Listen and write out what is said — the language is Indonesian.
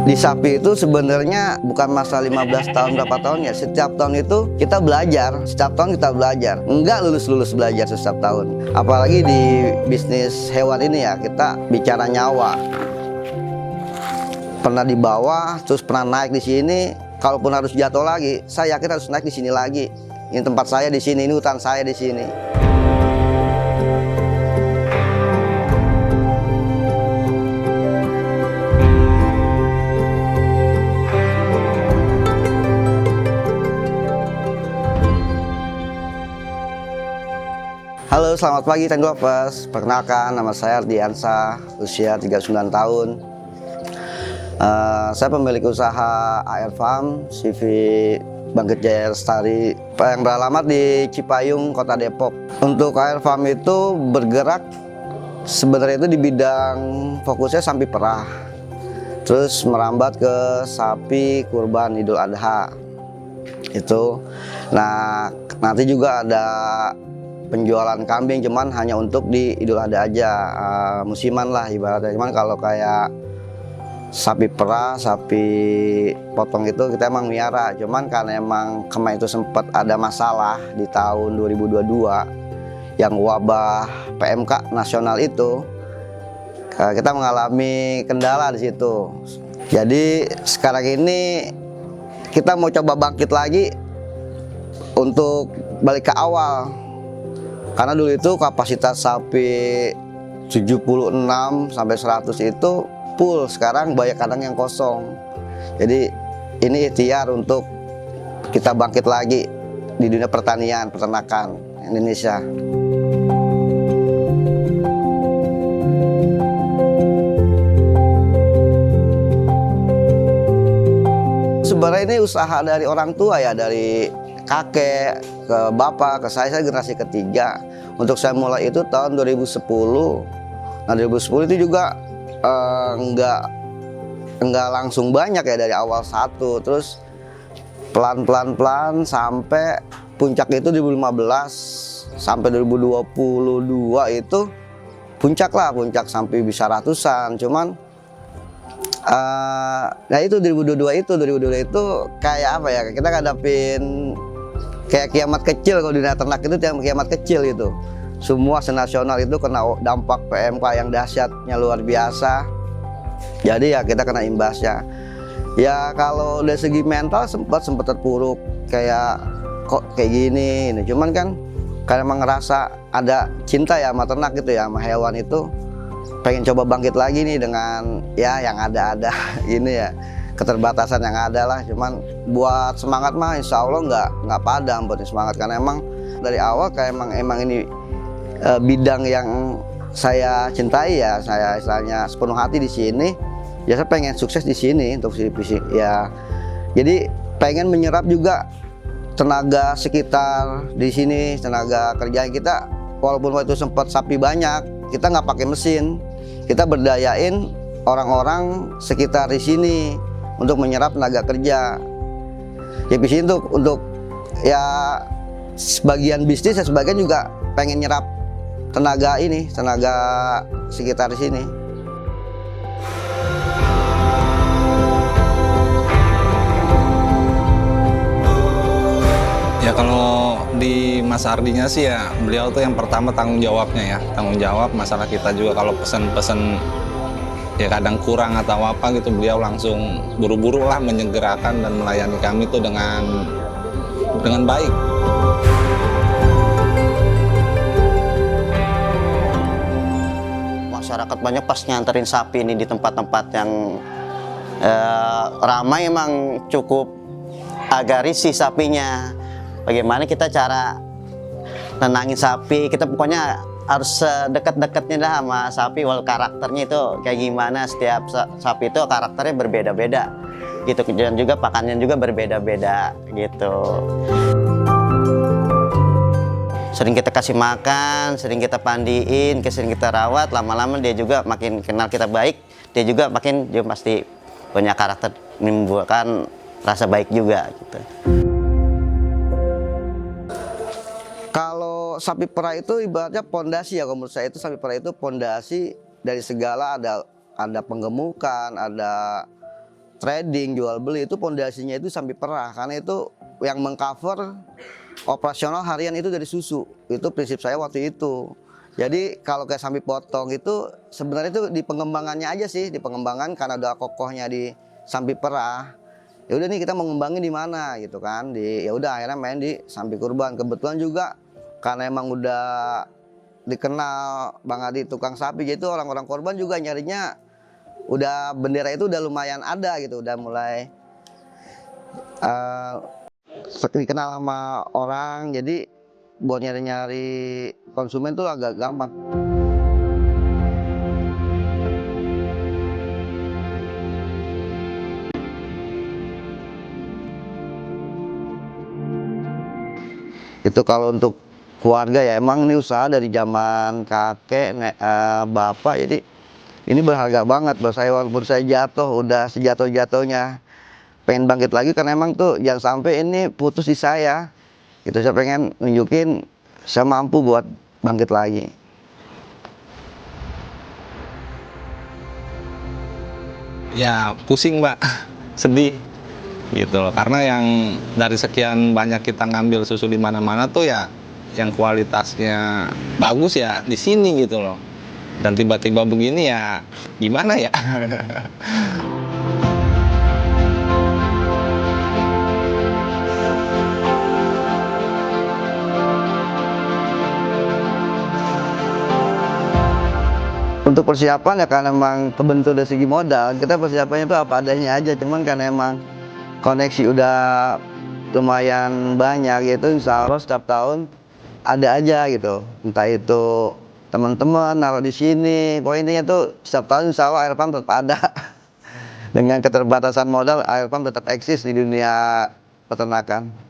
Di sapi itu sebenarnya bukan masa 15 tahun berapa tahun ya. Setiap tahun itu kita belajar, setiap tahun kita belajar. Enggak lulus belajar setiap tahun. Apalagi di bisnis hewan ini ya, kita bicara nyawa. Pernah di bawah, terus pernah naik di sini. Kalaupun harus jatuh lagi, saya yakin harus naik di sini lagi. Ini tempat saya di sini, ini hutan saya di sini. Halo, selamat pagi Tenggolovers. Perkenalkan, nama saya Ardiansa, usia 39 tahun. Saya pemilik usaha AR Farm, CV Bangkit Jaya Lestari, yang beralamat di Cipayung, Kota Depok. Untuk AR Farm itu bergerak sebenarnya itu di bidang fokusnya sapi perah, terus merambat ke sapi kurban Idul Adha. Itu. Nah, nanti juga ada penjualan kambing, cuman hanya untuk di Idul Adha aja, musiman lah ibaratnya. Cuman kalau kayak sapi perah, sapi potong itu kita emang miara. Cuman karena emang kemarin itu sempat ada masalah di tahun 2022 yang wabah PMK nasional itu, kita mengalami kendala di situ. Jadi sekarang ini kita mau coba bangkit lagi untuk balik ke awal. Karena dulu itu kapasitas sapi 76 sampai 100 itu full, sekarang banyak kandang yang kosong. Jadi ini ikhtiar untuk kita bangkit lagi di dunia pertanian, peternakan Indonesia. Sebenarnya ini usaha dari orang tua ya, dari kakek ke bapak ke saya generasi ketiga. Untuk saya mulai itu tahun 2010. Nah 2010 itu juga enggak langsung banyak ya, dari awal satu, terus pelan sampai puncak itu 2015 sampai 2022 itu puncak sampai bisa ratusan. Cuman nah itu 2022 itu kayak apa ya, kita ngadapin kayak kiamat kecil. Kalau di dunia ternak itu kiamat kecil itu. Semua senasional itu kena dampak PMK yang dahsyatnya luar biasa. Jadi ya kita kena imbasnya. Ya kalau dari segi mental sempat terpuruk, kayak kok kayak gini. Cuman kan karena emang ngerasa ada cinta ya sama ternak gitu ya, sama hewan itu, pengen coba bangkit lagi nih dengan ya yang ada ini ya, keterbatasan yang ada lah. Cuman buat semangat mah insya Allah nggak padam buat semangat, karena emang dari awal kayak emang ini bidang yang saya cintai ya. Saya istilahnya sepenuh hati di sini ya, saya pengen sukses di sini untuk visi ya. Jadi pengen menyerap juga tenaga sekitar di sini, tenaga kerjaan kita. Walaupun waktu itu sempat sapi banyak, kita nggak pakai mesin, kita berdayain orang-orang sekitar di sini untuk menyerap tenaga kerja. Ya di sini untuk ya sebagian bisnis, sebagian juga pengen nyerap tenaga sekitar di sini. Ya kalau di Mas Ardinya sih ya, beliau tuh yang pertama tanggung jawabnya ya, tanggung jawab masalah kita juga. Kalau pesen-pesen ya kadang kurang atau apa gitu, beliau langsung buru-buru lah menyegerakan dan melayani kami tuh dengan baik. Masyarakat banyak pas nyanterin sapi ini di tempat-tempat yang ramai, emang cukup agak risih sapinya. Bagaimana kita cara nenangin sapi, kita pokoknya harus sedekat-dekatnya dah sama sapi. Walau karakternya itu kayak gimana, setiap sapi itu karakternya berbeda-beda gitu, dan juga pakannya juga berbeda-beda gitu. Sering kita kasih makan, sering kita pandiin, sering kita rawat, lama-lama dia juga makin kenal kita baik, dia juga pasti punya karakter, menimbulkan rasa baik juga gitu. Kalau sapi perah itu ibaratnya pondasi ya, kalau menurut saya itu sapi perah itu pondasi dari segala, ada penggemukan, ada trading jual beli itu pondasinya itu sapi perah, karena itu yang mengcover operasional harian itu dari susu. Itu prinsip saya waktu itu. Jadi kalau kayak sapi potong itu sebenarnya itu di pengembangannya aja sih, di pengembangan karena udah kokohnya di sapi perah. Ya udah nih kita mau ngembangin di mana gitu kan. Ya udah akhirnya main di sapi kurban. Kebetulan juga karena emang udah dikenal Bang Adi tukang sapi gitu, orang-orang korban juga nyarinya udah bendera itu udah lumayan ada gitu, udah mulai dikenal sama orang, jadi buat nyari-nyari konsumen tuh agak gampang. Itu kalau untuk keluarga ya emang ini usaha dari zaman kakek, bapak, jadi ini berharga banget buat saya. Walaupun saya jatuh, udah sejatuh-jatuhnya pengen bangkit lagi, karena emang tuh jangan sampai ini putus di saya gitu. Saya pengen nunjukin saya mampu buat bangkit lagi. Ya pusing Mbak, sedih gitu loh, karena yang dari sekian banyak kita ngambil susu di mana-mana tuh ya yang kualitasnya bagus ya di sini gitu loh, dan tiba-tiba begini ya gimana ya. Untuk persiapan ya karena emang kebentuk dari segi modal, kita persiapannya itu apa adanya aja. Cuman karena emang koneksi udah lumayan banyak gitu, insya Allah setiap tahun ada aja gitu. Entah itu teman-teman naruh di sini, pokoknya intinya tuh setiap tahun insya Allah air pump tetap ada. Dengan keterbatasan modal, air pump tetap eksis di dunia peternakan.